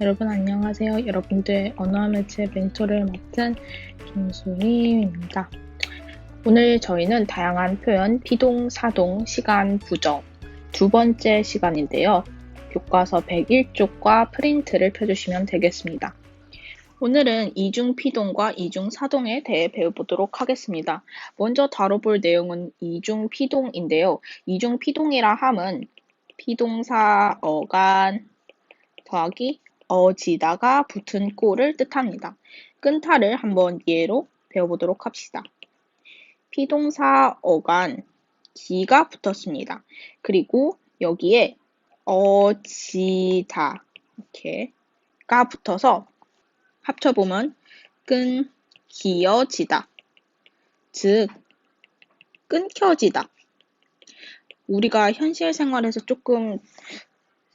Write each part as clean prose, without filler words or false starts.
여러분 안녕하세요. 여러분들 언어와 매체 멘토를 맡은 김수림입니다. 오늘 저희는 다양한 표현, 피동, 사동, 시간, 부정 두 번째 시간인데요. 교과서 101쪽과 프린트를 펴주시면 되겠습니다. 오늘은 이중 피동과 이중 사동에 대해 배워보도록 하겠습니다. 먼저 다뤄볼 내용은 이중 피동인데요. 이중 피동이라 함은 피동사 어간 더하기 어지다가 붙은 꼴을 뜻합니다. 끈타를 한번 예로 배워보도록 합시다. 피동사 어간 기가 붙었습니다. 그리고 여기에 어지다 이렇게가 붙어서 합쳐보면 끈기어지다, 즉 끊겨지다. 우리가 현실 생활에서 조금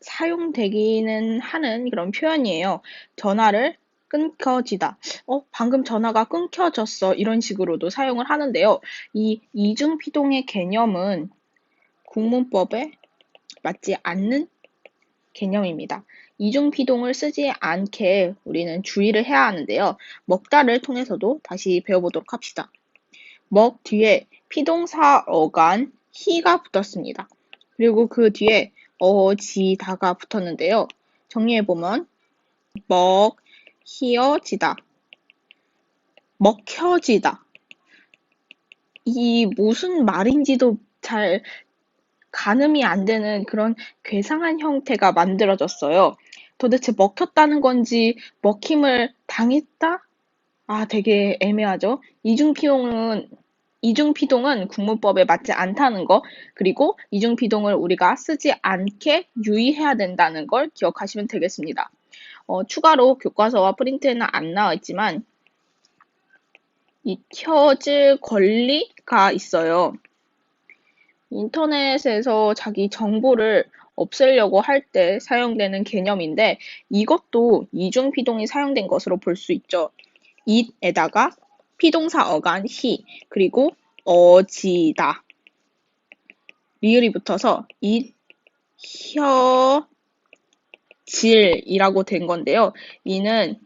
사용되기는 하는 그런 표현이에요. 전화를 끊겨지다. 방금 전화가 끊겨졌어. 이런 식으로도 사용을 하는데요. 이 이중피동의 개념은 국문법에 맞지 않는 개념입니다. 이중피동을 쓰지 않게 우리는 주의를 해야 하는데요. 먹다를 통해서도 다시 배워보도록 합시다. 먹 뒤에 피동사 어간 희가 붙었습니다. 그리고 그 뒤에 어지다가 붙었는데요. 정리해보면 먹히어지다, 먹혀지다. 이 무슨 말인지도 잘 가늠이 안 되는 그런 괴상한 형태가 만들어졌어요. 도대체 먹혔다는 건지 먹힘을 당했다? 되게 애매하죠. 이중피동은 국문법에 맞지 않다는 거, 그리고 이중피동을 우리가 쓰지 않게 유의해야 된다는 걸 기억하시면 되겠습니다. 추가로 교과서와 프린트에는 안 나와 있지만 잊혀질 권리가 있어요. 인터넷에서 자기 정보를 없애려고 할 때 사용되는 개념인데 이것도 이중피동이 사용된 것으로 볼 수 있죠. it에다가 피동사 어간 히, 그리고 어지다, 리을이 붙어서 잊혀질이라고 된 건데요. 이는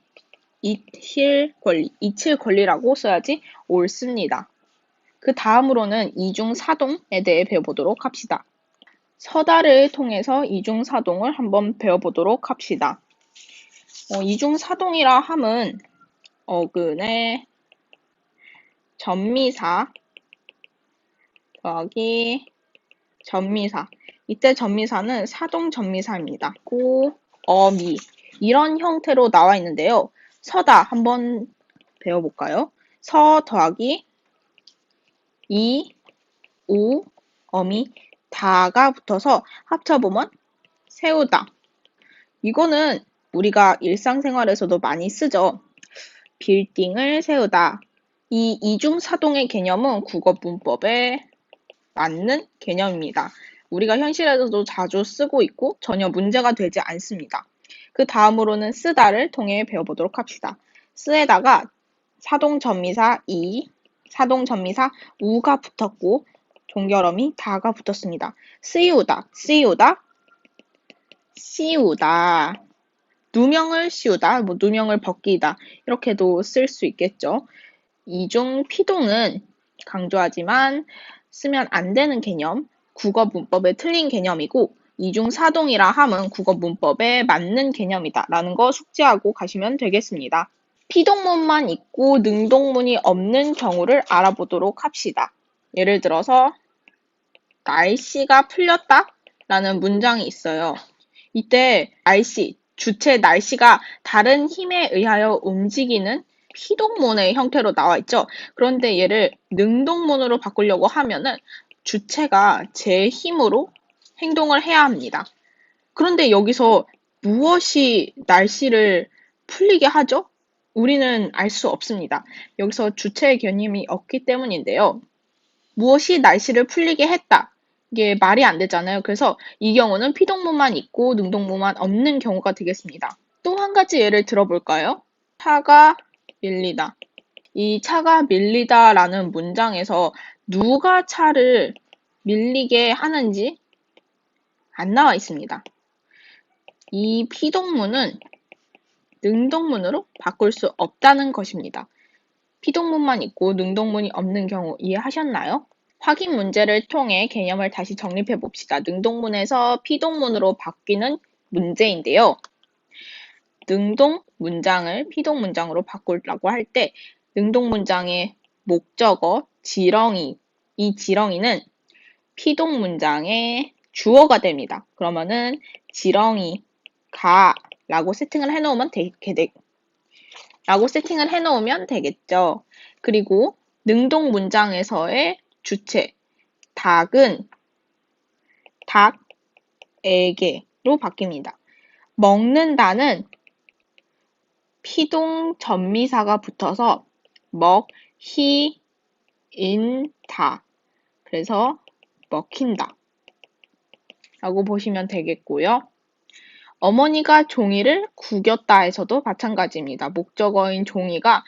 잊힐 권리라고 써야지 옳습니다. 그 다음으로는 이중사동에 대해 배워보도록 합시다. 서다를 통해서 이중사동을 한번 배워보도록 합시다. 이중사동이라 함은 어근의 전미사 더하기 전미사. 이때 전미사는 사동 전미사입니다. 고, 어미 이런 형태로 나와 있는데요. 서다 한번 배워볼까요? 서 더하기 이, 우, 어미, 다가 붙어서 합쳐보면 세우다. 이거는 우리가 일상생활에서도 많이 쓰죠. 빌딩을 세우다. 이 이중사동의 개념은 국어문법에 맞는 개념입니다. 우리가 현실에서도 자주 쓰고 있고 전혀 문제가 되지 않습니다. 그 다음으로는 쓰다를 통해 배워보도록 합시다. 쓰에다가 사동전미사 이, 사동전미사 우가 붙었고 종결어미 다가 붙었습니다. 씌우다, 씌우다. 누명을 씌우다, 누명을 벗기다 이렇게도 쓸 수 있겠죠. 이중 피동은 강조하지만 쓰면 안 되는 개념, 국어 문법에 틀린 개념이고 이중 사동이라 함은 국어 문법에 맞는 개념이다 라는 거 숙지하고 가시면 되겠습니다. 피동문만 있고 능동문이 없는 경우를 알아보도록 합시다. 예를 들어서 날씨가 풀렸다 라는 문장이 있어요. 이때 주체 날씨가 다른 힘에 의하여 움직이는 피동문의 형태로 나와 있죠. 그런데 얘를 능동문으로 바꾸려고 하면은 주체가 제 힘으로 행동을 해야 합니다. 그런데 여기서 무엇이 날씨를 풀리게 하죠? 우리는 알 수 없습니다. 여기서 주체의 개념이 없기 때문인데요. 무엇이 날씨를 풀리게 했다. 이게 말이 안 되잖아요. 그래서 이 경우는 피동문만 있고 능동문만 없는 경우가 되겠습니다. 또 한 가지 예를 들어볼까요? 차가 밀리다. 이 차가 밀리다라는 문장에서 누가 차를 밀리게 하는지 안 나와 있습니다. 이 피동문은 능동문으로 바꿀 수 없다는 것입니다. 피동문만 있고 능동문이 없는 경우 이해하셨나요? 확인 문제를 통해 개념을 다시 정립해 봅시다. 능동문에서 피동문으로 바뀌는 문제인데요. 능동 문장을 피동 문장으로 바꾸려고 할 때 능동 문장의 목적어, 지렁이, 이 지렁이는 피동 문장의 주어가 됩니다. 그러면은 지렁이가 라고 세팅을 해놓으면 되겠죠. 그리고 능동 문장에서의 주체, 닭은 닭에게로 바뀝니다. 먹는다는 피동 전미사가 붙어서 먹히인다. 그래서 먹힌다 라고 보시면 되겠고요. 어머니가 종이를 구겼다에서도 마찬가지입니다. 목적어인 종이가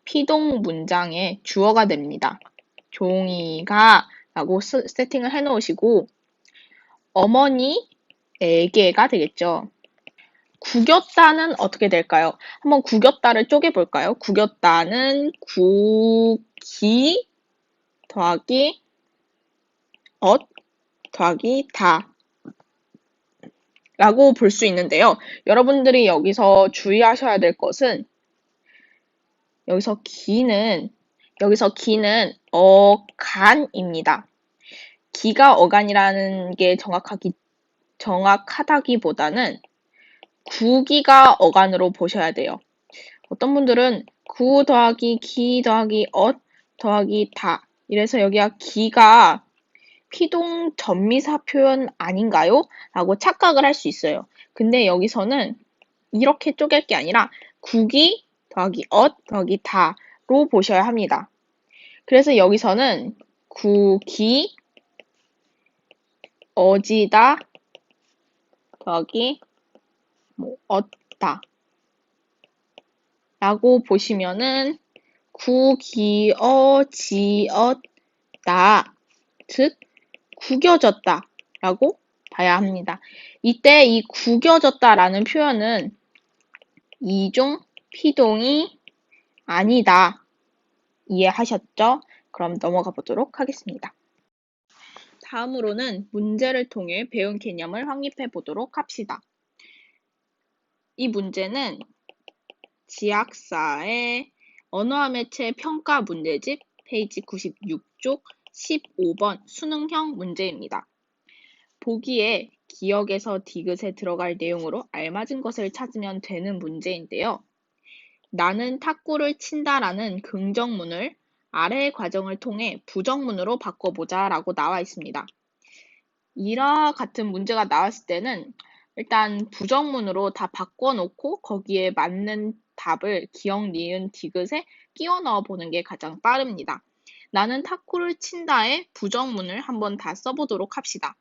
피동 문장의 주어가 됩니다. 종이가 라고 세팅을 해 놓으시고 어머니에게가 되겠죠. 구겼다는 어떻게 될까요? 한번 구겼다를 쪼개볼까요? 구겼다는 구기 더하기 더하기 다 라고 볼 수 있는데요. 여러분들이 여기서 주의하셔야 될 것은 여기서 기는 어간입니다. 기가 어간이라는 게 정확하다기보다는 구기가 어간으로 보셔야 돼요. 어떤 분들은 구 더하기 기 더하기 더하기 다 이래서 여기가 기가 피동 전미사 표현 아닌가요? 라고 착각을 할 수 있어요. 근데 여기서는 이렇게 쪼갤 게 아니라 구기 더하기 더하기 다로 보셔야 합니다. 그래서 여기서는 구기 어지다 더하기 다 라고 보시면은 구기어지었다 즉 구겨졌다 라고 봐야 합니다. 이때 이 구겨졌다라는 표현은 이종 피동이 아니다. 이해하셨죠? 그럼 넘어가 보도록 하겠습니다. 다음으로는 문제를 통해 배운 개념을 확립해 보도록 합시다. 이 문제는 지학사의 언어와 매체 평가 문제집 페이지 96쪽 15번 수능형 문제입니다. 보기에 기억에서 디귿에 들어갈 내용으로 알맞은 것을 찾으면 되는 문제인데요. 나는 탁구를 친다라는 긍정문을 아래의 과정을 통해 부정문으로 바꿔보자 라고 나와 있습니다. 이와 같은 문제가 나왔을 때는 일단 부정문으로 다 바꿔놓고 거기에 맞는 답을 기억, 니은, 디귿에 끼워 넣어 보는 게 가장 빠릅니다. 나는 탁구를 친다의 부정문을 한번 다 써보도록 합시다.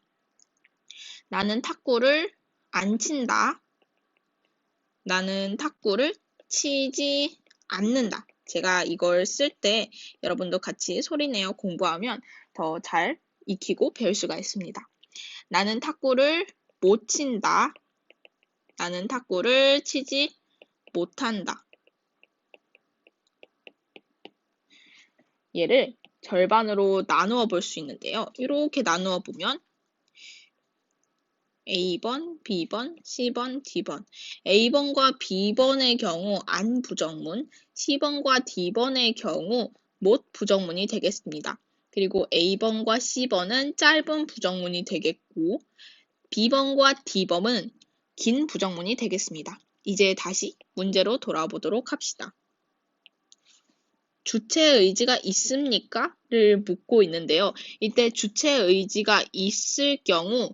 나는 탁구를 안 친다. 나는 탁구를 치지 않는다. 제가 이걸 쓸 때 여러분도 같이 소리내어 공부하면 더 잘 익히고 배울 수가 있습니다. 나는 탁구를 못 친다. 나는 탁구를 치지 못한다. 얘를 절반으로 나누어 볼 수 있는데요. 이렇게 나누어 보면 A번, B번, C번, D번. A번과 B번의 경우 안 부정문, C번과 D번의 경우 못 부정문이 되겠습니다. 그리고 A번과 C번은 짧은 부정문이 되겠고 B번과 D번은 긴 부정문이 되겠습니다. 이제 다시 문제로 돌아보도록 합시다. 주체의 의지가 있습니까? 를 묻고 있는데요. 이때 주체의 의지가 있을 경우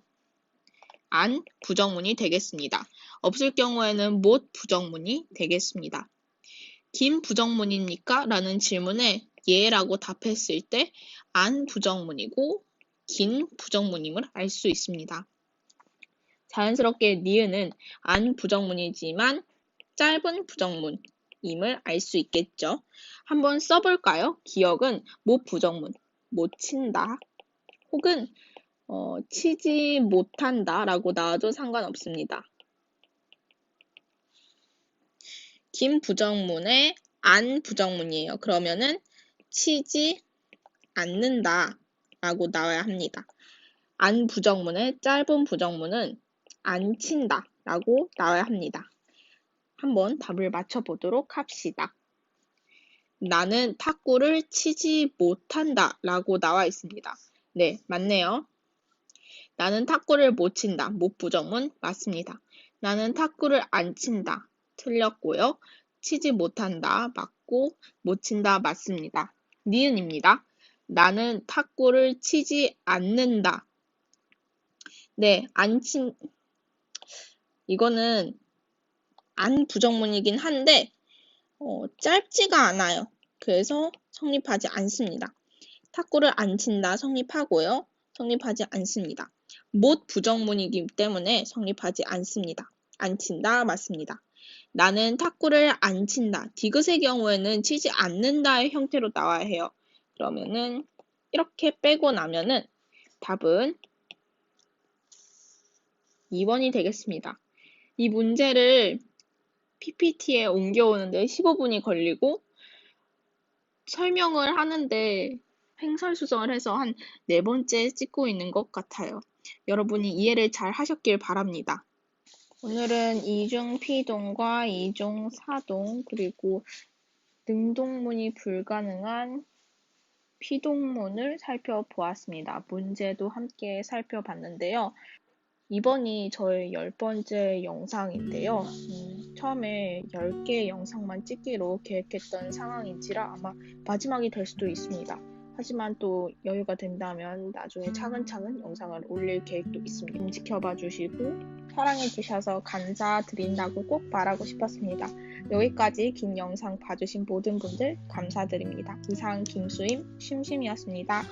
안 부정문이 되겠습니다. 없을 경우에는 못 부정문이 되겠습니다. 긴 부정문입니까? 라는 질문에 예라고 답했을 때 안 부정문이고 긴 부정문임을 알 수 있습니다. 자연스럽게 니은은 안 부정문이지만 짧은 부정문임을 알 수 있겠죠. 한번 써볼까요? 기억은 못 부정문, 못 친다 혹은 치지 못한다 라고 나와도 상관없습니다. 김 부정문의 안 부정문이에요. 그러면은 치지 않는다 라고 나와야 합니다. 안 부정문의 짧은 부정문은 안 친다 라고 나와야 합니다. 한번 답을 맞춰보도록 합시다. 나는 탁구를 치지 못한다 라고 나와 있습니다. 네, 맞네요. 나는 탁구를 못 친다. 못 부정문 맞습니다. 나는 탁구를 안 친다. 틀렸고요. 치지 못한다. 맞고 못 친다. 맞습니다. 니은입니다. 나는 탁구를 치지 않는다. 네, 이거는 안 부정문이긴 한데 짧지가 않아요. 그래서 성립하지 않습니다. 탁구를 안 친다 성립하고요. 성립하지 않습니다. 못 부정문이기 때문에 성립하지 않습니다. 안 친다 맞습니다. 나는 탁구를 안 친다. 디귿의 경우에는 치지 않는다의 형태로 나와야 해요. 그러면은 이렇게 빼고 나면은 답은 2번이 되겠습니다. 이 문제를 PPT에 옮겨오는데 15분이 걸리고 설명을 하는데 횡설수설을 해서 한 4번째 찍고 있는 것 같아요. 여러분이 이해를 잘 하셨길 바랍니다. 오늘은 이중 피동과 이중 사동 그리고 능동문이 불가능한 피동문을 살펴보았습니다. 문제도 함께 살펴봤는데요. 이번이 저의 10번째 영상인데요. 처음에 10개의 영상만 찍기로 계획했던 상황인지라 아마 마지막이 될 수도 있습니다. 하지만 또 여유가 된다면 나중에 차근차근 영상을 올릴 계획도 있습니다. 지켜봐 주시고 사랑해 주셔서 감사드린다고 꼭 말하고 싶었습니다. 여기까지 긴 영상 봐주신 모든 분들 감사드립니다. 이상 김수임 심심이었습니다.